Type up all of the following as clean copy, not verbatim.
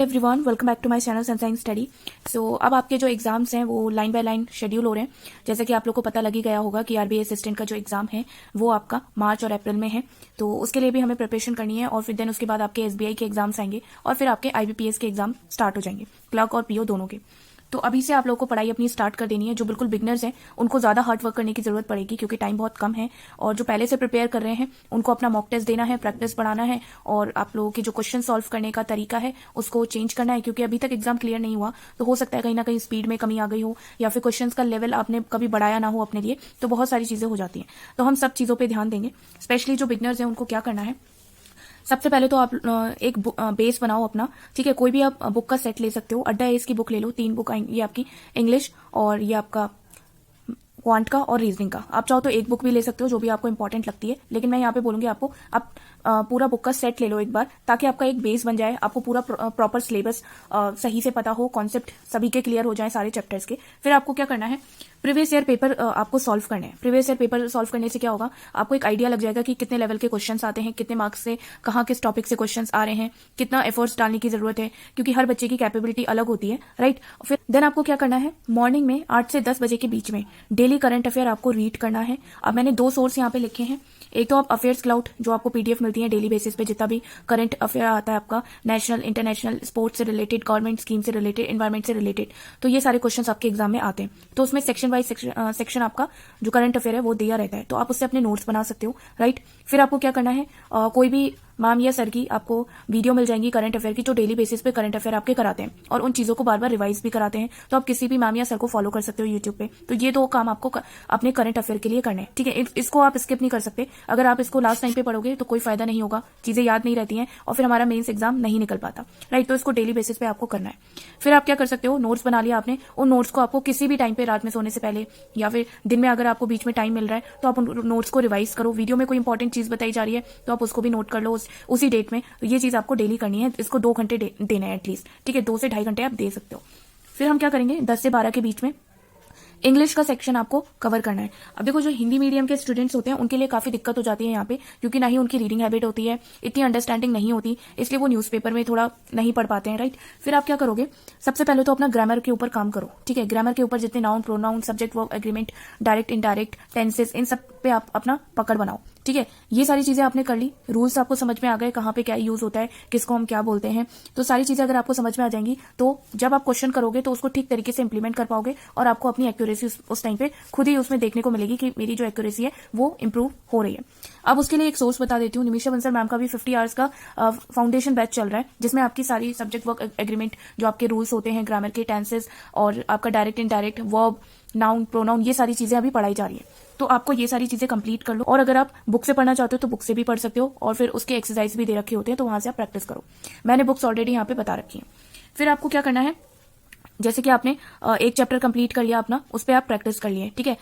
Everyone, welcome back to my channel sunshine study. So अब आपके जो एग्जाम्स हैं वो लाइन बाय लाइन शेड्यूल हो रहे हैं। जैसे कि आप लोग को पता लग ही गया होगा कि आरबीआई असिस्टेंट का जो एग्जाम है वो आपका मार्च और अप्रैल में है, तो उसके लिए भी हमें प्रिपरेशन करनी है। और फिर देन उसके बाद आपके एसबीआई के एग्जाम्स आएंगे और फिर आपके आईबीपीएस के एग्जाम स्टार्ट हो जाएंगे, क्लर्क और पीओ दोनों के। तो अभी से आप लोगों को पढ़ाई अपनी स्टार्ट कर देनी है। जो बिल्कुल बिगनर्स हैं उनको ज्यादा हार्ड वर्क करने की जरूरत पड़ेगी क्योंकि टाइम बहुत कम है, और जो पहले से प्रिपेयर कर रहे हैं उनको अपना मॉक टेस्ट देना है, प्रैक्टिस बढ़ाना है, और आप लोगों के जो क्वेश्चन सॉल्व करने का तरीका है उसको चेंज करना है। क्योंकि अभी तक एग्जाम क्लियर नहीं हुआ तो हो सकता है कहीं ना कहीं स्पीड में कमी आ गई हो या फिर क्वेश्चंस का लेवल आपने कभी बढ़ाया ना हो अपने लिए, तो बहुत सारी चीजें हो जाती हैं। तो हम सब चीजों पर ध्यान देंगे। स्पेशली जो बिगनर्स हैं उनको क्या करना है, सबसे पहले तो आप एक बेस बनाओ अपना। ठीक है, कोई भी आप बुक का सेट ले सकते हो। अड्डा एस की बुक ले लो, 3 बुक आएंगी, ये आपकी इंग्लिश और ये आपका क्वांट का और रीजनिंग का। आप चाहो तो एक बुक भी ले सकते हो जो भी आपको इंपॉर्टेंट लगती है, लेकिन मैं यहाँ पे बोलूंगी आपको आप पूरा बुक का सेट ले लो एक बार, ताकि आपका एक बेस बन जाए, आपको पूरा प्रॉपर सिलेबस सही से पता हो, कॉन्सेप्ट सभी के क्लियर हो जाए सारे चैप्टर्स के। फिर आपको क्या करना है, प्रीवियस ईयर पेपर आपको सॉल्व करने हैं। प्रीवियस ईयर पेपर सॉल्व करने से क्या होगा, आपको एक आइडिया लग जाएगा कि कितने लेवल के क्वेश्चंस आते हैं, कितने मार्क्स से कहाँ किस टॉपिक से क्वेश्चंस आ रहे हैं, कितना एफर्ट्स डालने की जरूरत है, क्योंकि हर बच्चे की कैपेबिलिटी अलग होती है, राइट। फिर देन आपको क्या करना है, मॉर्निंग में 8 से 10 बजे के बीच में डेली करंट अफेयर आपको रीड करना है। अब मैंने 2 सोर्स यहाँ पे लिखे हैं। एक तो आप अफेयर्स क्लाउड, जो आपको पीडीएफ मिलती है डेली बेसिस पे, जितना भी करंट अफेयर आता है आपका, नेशनल, इंटरनेशनल, स्पोर्ट्स से रिलेटेड, गवर्नमेंट स्कीम से रिलेटेड, एनवायरमेंट से रिलेटेड, तो ये सारे क्वेश्चंस आपके एग्जाम में आते हैं। तो उसमें सेक्शन वाइज सेक्शन आपका जो करंट अफेयर है वो दिया रहता है, तो आप उससे अपने नोट्स बना सकते हो, राइट। फिर आपको क्या करना है, कोई भी मैम या सर की आपको वीडियो मिल जाएंगी करंट अफेयर की, जो डेली बेसिस पे करंट अफेयर आपके कराते हैं और उन चीजों को बार बार रिवाइज भी कराते हैं। तो आप किसी भी मैम या सर को फॉलो कर सकते हो यूट्यूब पे। तो ये 2 काम आपको अपने करंट अफेयर के लिए करने हैं, ठीक है। इसको आप स्किप नहीं कर सकते। अगर आप इसको लास्ट टाइम पे पढ़ोगे तो कोई फायदा नहीं होगा, चीजें याद नहीं रहती हैं और फिर हमारा मेंस एग्जाम नहीं निकल पाता, राइट। तो इसको डेली बेसिस पे आपको करना है। फिर आप क्या कर सकते हो, नोट्स बना लिया आपने, उन नोट्स को आपको किसी भी टाइम पे, रात में सोने से पहले या फिर दिन में अगर आपको बीच में टाइम मिल रहा है तो आप उन नोट्स को रिवाइज करो। वीडियो में कोई इंपॉर्टेंट चीज बताई जा रही है तो आप उसको भी नोट कर लो उसी डेट में। तो ये चीज आपको डेली करनी है। इसको 2 घंटे देना है एटलीस्ट, ठीक है। 2 से 2.5 घंटे आप दे सकते हो। फिर हम क्या करेंगे, 10 से 12 के बीच में इंग्लिश का सेक्शन आपको कवर करना है। अब देखो, जो हिंदी मीडियम के स्टूडेंट्स होते हैं उनके लिए काफी दिक्कत हो जाती है यहाँ पे, क्योंकि ना ही उनकी रीडिंग हैबिट होती है, इतनी अंडरस्टैंडिंग नहीं होती, इसलिए वो न्यूज़पेपर में थोड़ा नहीं पढ़ पाते हैं, राइट। फिर आप क्या करोगे, सबसे पहले तो अपना ग्रामर के ऊपर काम करो, ठीक है। ग्रामर के ऊपर जितने noun, pronoun, subject, verb, agreement, direct, indirect, tenses, इन सब पे आप अपना पकड़ बनाओ, ठीक है। ये सारी चीजें आपने कर ली, रूल्स आपको समझ में आ गए, कहाँ पे क्या यूज होता है, किसको हम क्या बोलते हैं, तो सारी चीजें अगर आपको समझ में आ जाएंगी तो जब आप क्वेश्चन करोगे तो उसको ठीक तरीके से इंप्लीमेंट कर पाओगे और आपको अपनी एक्यूरेसी उस टाइम पे खुद ही उसमें देखने को मिलेगी कि मेरी जो एक्यूरेसी है वो इंप्रूव हो रही है। अब उसके लिए एक सोर्स बता देती हूँ, निमिषा बंसल मैम का भी 50 आवर्स का फाउंडेशन बैच चल रहा है, जिसमें आपकी सारी सब्जेक्ट, वर्क, एग्रीमेंट, जो आपके रूल्स होते हैं ग्रामर के, टेंसेस और आपका direct, indirect, verb, noun, pronoun, ये सारी चीजें अभी पढ़ाई जा रही है। तो आपको ये सारी चीजें कंप्लीट कर लो, और अगर आप बुक से पढ़ना चाहते हो तो बुक से भी पढ़ सकते हो, और फिर उसके एक्सरसाइज भी दे रखे होते हैं तो वहां से आप प्रैक्टिस करो। मैंने बुक्स ऑलरेडी यहाँ पे बता रखी है। फिर आपको क्या करना है, जैसे कि आपने एक चैप्टर कंप्लीट कर लिया अपना, उस पर आप प्रैक्टिस कर लिए, ठीक है।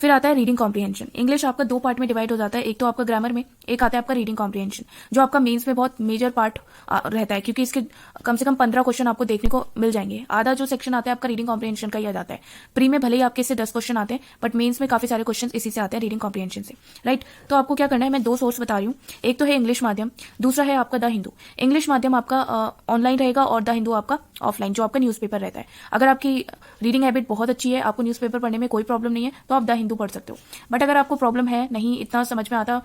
फिर आता है रीडिंग कॉम्प्रिहेंशन। इंग्लिश आपका 2 पार्ट में डिवाइड हो जाता है, एक तो आपका ग्रामर में, एक आता है आपका रीडिंग कॉम्प्रिहेंशन, जो आपका मेंस में बहुत मेजर पार्ट रहता है, क्योंकि इसके कम से कम 15 क्वेश्चन आपको देखने को मिल जाएंगे। आधा जो सेक्शन आता है आपका रीडिंग कॉम्प्रिहेंशन का ही आ जाता है। प्री में भले ही आपके से 10 क्वेश्चन आते हैं, बट मेंस में काफी सारे क्वेश्चन इसी से आते हैं, रीडिंग कॉम्प्रिहेंशन से, राइट। तो आपको क्या करना है, मैं 2 सोर्स बता रही हूँ। एक तो है इंग्लिश माध्यम, दूसरा है आपका द हिंदू। इंग्लिश माध्यम आपका ऑनलाइन रहेगा और द हिंदू आपका ऑफलाइन, जो आपका न्यूज़पेपर रहता है। अगर आपकी रीडिंग हैबिट बहुत अच्छी है, आपको न्यूज़पेपर पढ़ने में कोई प्रॉब्लम नहीं है, तो आप द हिंदू पढ़ सकते हो। बट अगर आपको प्रॉब्लम है, नहीं इतना समझ में आता,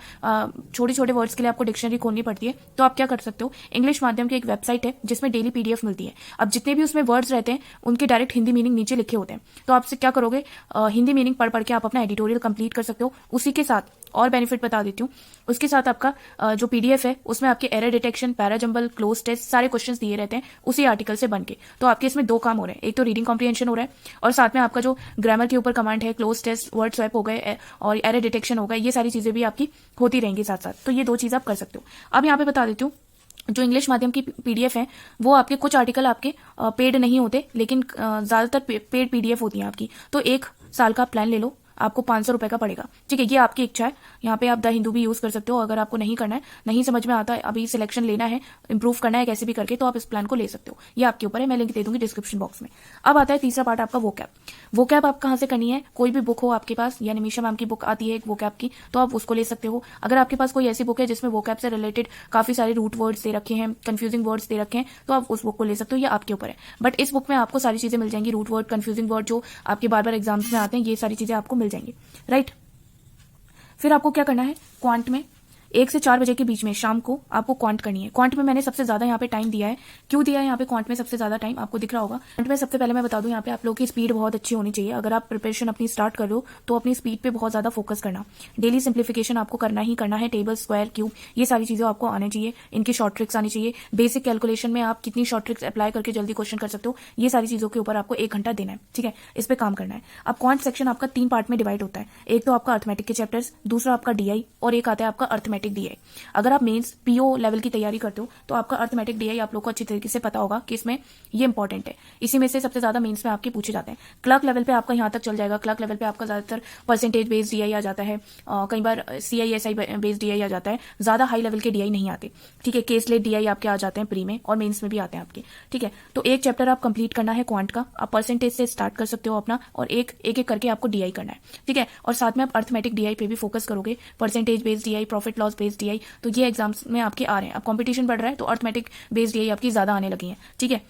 छोटे छोटे वर्ड्स के लिए आपको डिक्शनरी खोलनी पड़ती है, तो आप क्या कर सकते हो, इंग्लिश माध्यम की एक वेबसाइट है जिसमें डेली पीडीएफ मिलती है। अब जितने भी उसमें वर्ड्स रहते हैं उनके डायरेक्ट हिंदी मीनिंग नीचे लिखे होते हैं, तो आपसे क्या करोगे, हिंदी मीनिंग पढ़ पढ़ के आप अपना एडिटोरियल कंप्लीट कर सकते हो। उसी के साथ और बेनिफिट बता देती हूँ, उसके साथ आपका जो पीडीएफ है उसमें आपके error detection, parajumble, cloze test, सारे क्वेश्चंस दिए रहते हैं उसी आर्टिकल से बनके। तो आपके इसमें 2 काम हो रहे हैं, एक तो रीडिंग कॉम्प्रिहेंशन हो रहा है और साथ में आपका जो ग्रामर के ऊपर कमांड है, क्लोज टेस्ट, वर्ड स्वैप हो गए और एरर डिटेक्शन हो गया, ये सारी चीजें भी आपकी होती रहेंगी साथ साथ। तो ये 2 चीज आप कर सकते हो। अब यहाँ पे बता देती हूँ, जो इंग्लिश माध्यम की पीडीएफ है वो आपके कुछ आर्टिकल आपके पेड नहीं होते, लेकिन ज्यादातर पेड पीडीएफ होती है आपकी। तो 1 साल का प्लान ले लो, आपको 500 रुपए का पड़ेगा। ठीक है, ये आपकी इच्छा है। यहाँ पे आप द हिंदू भी यूज कर सकते हो। अगर आपको नहीं करना है, नहीं समझ में आता है, अभी सिलेक्शन लेना है, इंप्रूव करना है कैसे भी करके, तो आप इस प्लान को ले सकते हो। ये आपके ऊपर है, मैं लिंक दे दूंगी डिस्क्रिप्शन बॉक्स में। अब आता है तीसरा पार्ट आपका वोकैब। वोकैब आप कहाँ से करनी है? कोई भी बुक हो आपके पास, या निमिषा मैम की बुक आती है एक वोकैब की, तो आप उसको ले सकते हो। अगर आपके पास कोई ऐसी बुक है जिसमें वोकैब से रिलेटेड काफी सारे रूट वर्ड्स दे रखे हैं, कंफ्यूजिंग वर्ड्स दे रखे हैं, तो आप उस बुक को ले सकते हो। ये आपके ऊपर है। बट इस बुक में आपको सारी चीजें मिल जाएंगी, रूट वर्ड, कंफ्यूजिंग वर्ड जो आपके बार बार एग्जाम्स में आते हैं, ये सारी चीजें आपको मिल जाएंगी। राइट, फिर आपको क्या करना है, क्वांट में 1 से 4 बजे के बीच में शाम को आपको क्वांट करनी है। क्वांट में मैंने सबसे ज्यादा यहाँ पे टाइम दिया है। क्यों दिया है यहाँ पे क्वांट में सबसे ज्यादा टाइम? आपको दिख रहा होगा। क्वांट में सबसे पहले मैं बता दूं, यहाँ पे आप लोगों की स्पीड बहुत अच्छी होनी चाहिए। अगर आप प्रिपरेशन अपनी स्टार्ट कर लो तो अपनी स्पीड पे बहुत ज्यादा फोकस करना। डेली सिंप्लीफिकेशन आपको करना ही करना है। टेबल, स्क्वायर, क्यूब, ये सारी चीजें आपको आनी चाहिए। इनकी शॉर्ट ट्रिक्स आनी चाहिए। बेसिक कैलकुलेशन में आप कितनी शॉर्ट ट्रिक्स अप्लाई करके जल्दी क्वेश्चन कर सकते हो, ये सारी चीजों के ऊपर आपको 1 घंटा देना है। ठीक है, इस पे काम करना है। अब क्वांट सेक्शन आपका 3 पार्ट में डिवाइड होता है। एक तो आपका अर्थमेटिक के चैप्टर्स, दूसरा आपका डीआई, और एक आता है आपका अर्थमेटिक डीआई। अगर आप मेंस पीओ लेवल की तैयारी करते हो तो आपका अर्थमेटिक डीआई आप लोग को अच्छी तरीके से पता होगा कि इसमें ये इंपॉर्टेंट है। इसी में से सबसे ज्यादा मेंस में आपके पूछे जाते हैं। क्लर्क लेवल पे आपका यहां तक चल जाएगा। क्लर्क लेवल पे आपका ज्यादातर परसेंटेज बेस्ड डीआई आ जाता है, कई बार सीआईएसआई बेस्ड डीआई आ जाता है। ज्यादा हाई लेवल के डीआई नहीं आते। ठीक है, केस लेट डीआई आपके आ जाते हैं प्री में, और मेंस में भी आते हैं आपके। ठीक है, तो एक चैप्टर आप कंप्लीट करना है क्वांट का। आप परसेंटेज से स्टार्ट कर सकते हो अपना, और एक एक करके आपको डीआई करना है। ठीक है, और साथ में आप अर्थमेटिक डीआई पे भी फोकस करोगे, percentage based DI, profit loss based DI, तो ये एग्जाम्स में आपके आ रहे हैं। अब कंपटीशन बढ़ रहा है तो अर्थमेटिक बेस्ड डीआई आपकी ज्यादा आने लगी है। ठीक है,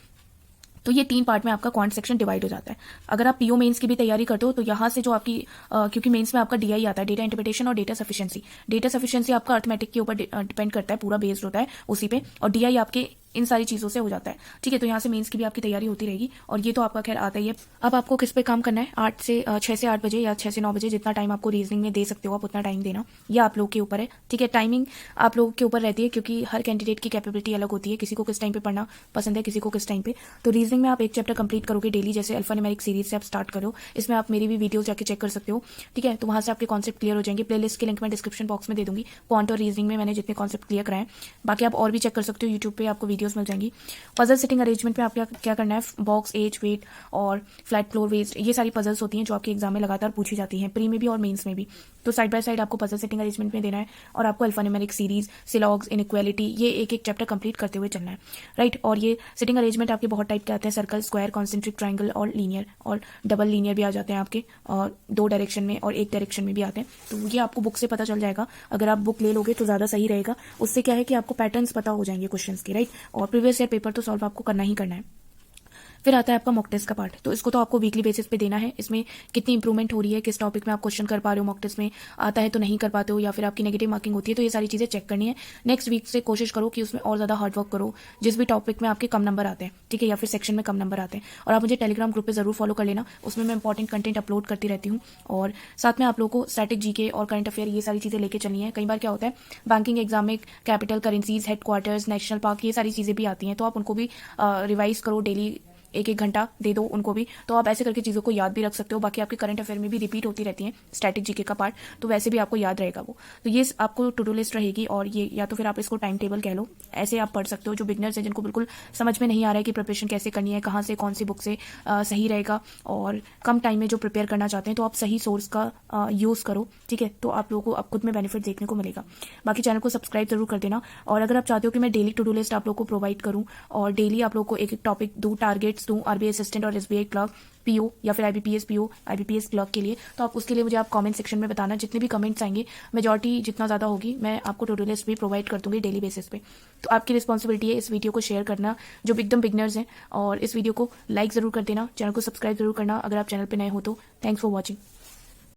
तो ये 3 पार्ट में आपका क्वांट सेक्शन डिवाइड हो जाता है। अगर आप पीओ मेंस की भी तैयारी करते हो तो यहाँ से जो आपकी क्योंकि मेंस में आपका डीआई आता है, डेटा इंटरप्रिटेशन और डेटा सफिशिएंसी। डेटा सफिशिएंसी आपका अर्थमेटिक के ऊपर डिपेंड करता है, पूरा बेस्ड होता है उसी पे, और डीआई आपके इन सारी चीजों से हो जाता है। ठीक है, तो यहाँ से मेंस की भी आपकी तैयारी होती रहेगी, और ये तो आपका खैर आता ही है। अब आपको किस पे काम करना है? 6 से 8 बजे या 6 से 9 बजे, जितना टाइम आपको रीजनिंग में दे सकते हो आप उतना टाइम देना, ये आप लोग के ऊपर है। ठीक है, टाइमिंग आप लोगों के ऊपर रहती है, क्योंकि हर कैंडिडेट की कैपेबिलिटी अलग होती है। किसी को किस टाइम पे पढ़ना पसंद है, किसी को किस टाइम पे। तो रीजनिंग में आप एक चैप्टर कंप्लीट करोगे डेली, जैसे अल्फान्यूमेरिक सीरीज से आप स्टार्ट करो। इसमें आप मेरी भी वीडियोस जाके चेक कर सकते हो। ठीक है, तो वहां से आपके कॉन्सेप्ट क्लियर हो जाएंगे। प्लेलिस्ट की लिंक मैं डिस्क्रिप्शन बॉक्स में दे दूंगी। क्वांट और रीजनिंग में मैंने जितने कॉन्सेप्ट क्लियर कराए, बाकी आप और भी चेक कर सकते हो, यूट्यूब पे आपको वीडियोस मिल जाएंगी। पजल सेटिंग अरेंजमेंट में आप क्या करना है, बॉक्स, एज, वेट और फ्लैट फ्लोर वेस्ट, ये सारी पजल्स होती हैं जो आपके एग्जाम में लगातार पूछी जाती हैं, प्री में भी और मेंस में भी। तो साइड बाय साइड आपको पजल सेटिंग अरेंजमेंट में देना है, और आपको अल्फान्यूमेरिक सीरीज, सिलॉग्स, इनइक्वालिटी, ये एक एक चैप्टर कंप्लीट करते हुए चलना है। राइट, और ये सेटिंग अरेंजमेंट आपके बहुत टाइप के आते हैं, सर्कल, स्क्वायर, कॉन्सेंट्रिक, ट्राइंगल और लीनियर, और डबल लीनियर भी आ जाते हैं आपके, और 2 डायरेक्शन में और 1 डायरेक्शन में भी आते हैं। तो ये आपको बुक से पता चल जाएगा। अगर आप बुक ले लोगे तो ज्यादा सही रहेगा। उससे क्या है कि आपको पैटर्न्स पता हो जाएंगे क्वेश्चंस के। राइट, और प्रीवियस ईयर पेपर तो सॉल्व आपको करना ही करना है। फिर आता है आपका मॉक टेस्ट का पार्ट। तो इसको तो आपको वीकली बेसिस पे देना है। इसमें कितनी इंप्रूवमेंट हो रही है, किस टॉपिक में आप क्वेश्चन कर पा रहे हो, मॉक टेस्ट में आता है तो नहीं कर पाते हो, या फिर आपकी नेगेटिव मार्किंग होती है, तो ये सारी चीजें चेक करनी है। नेक्स्ट वीक से कोशिश करो कि उसमें और ज्यादा हार्डवर्क करो, जिस भी टॉपिक में आपके कम नंबर आते हैं। ठीक है, या फिर सेक्शन में कम नंबर आते हैं। और आप मुझे टेलीग्राम ग्रुप पे जरूर फॉलो कर लेना, उसमें मैं इंपॉर्टेंट कंटेंट अपलोड करती रहती हूँ। और साथ में आप लोगों को स्टैटिक जीके और करंट अफेयर, ये सारी चीजें लेके चलनी है। कई बार क्या होता है, बैंकिंग एग्जाम में capital, currencies, headquarters, national park, ये सारी चीजें भी आती हैं, तो आप उनको भी रिवाइज करो डेली। 1-1 घंटा दे दो उनको भी, तो आप ऐसे करके चीज़ों को याद भी रख सकते हो। बाकी आपके करंट अफेयर में भी रिपीट होती रहती है स्टैटिक जीके का पार्ट, तो वैसे भी आपको याद रहेगा वो। तो ये आपको टू डू लिस्ट रहेगी, और ये या तो फिर आप इसको टाइम टेबल कह लो, ऐसे आप पढ़ सकते हो। जो बिगनर्स हैं, जिनको बिल्कुल समझ में नहीं आ रहा है कि प्रिपरेशन कैसे करनी है, कहाँ से कौन सी बुक से सही रहेगा, और कम टाइम में जो प्रिपेयर करना चाहते हैं, तो आप सही सोर्स का यूज़ करो। ठीक है, तो आप लोगों को अब खुद में बेनिफिट देखने को मिलेगा। बाकी चैनल को सब्सक्राइब जरूर कर देना। और अगर आप चाहते हो कि मैं डेली टू डू लिस्ट आप लोग को प्रोवाइड करूँ, और डेली आप लोग को एक एक टॉपिक दूँ, टारगेट्स दूँ, आरबीआई असिस्टेंट और एसबीआई क्लर्क, पीओ या फिर आईबीपीएस पीओ, आईबीपीएस क्लर्क के लिए, तो आप उसके लिए मुझे आप कमेंट सेक्शन में बताना। जितने भी कमेंट्स आएंगे, मेजॉरिटी जितना ज्यादा होगी, मैं आपको टू डू लिस्ट भी प्रोवाइड कर दूंगी डेली बेसिस पे। तो आपकी रिस्पॉन्सिबिलिटी है इस वीडियो को शेयर करना जो एकदम बिगनर्स हैं, और इस वीडियो को लाइक जरूर कर देना, चैनल को सब्सक्राइब जरूर करना अगर आप चैनल पर नए हो तो। Thanks for watching.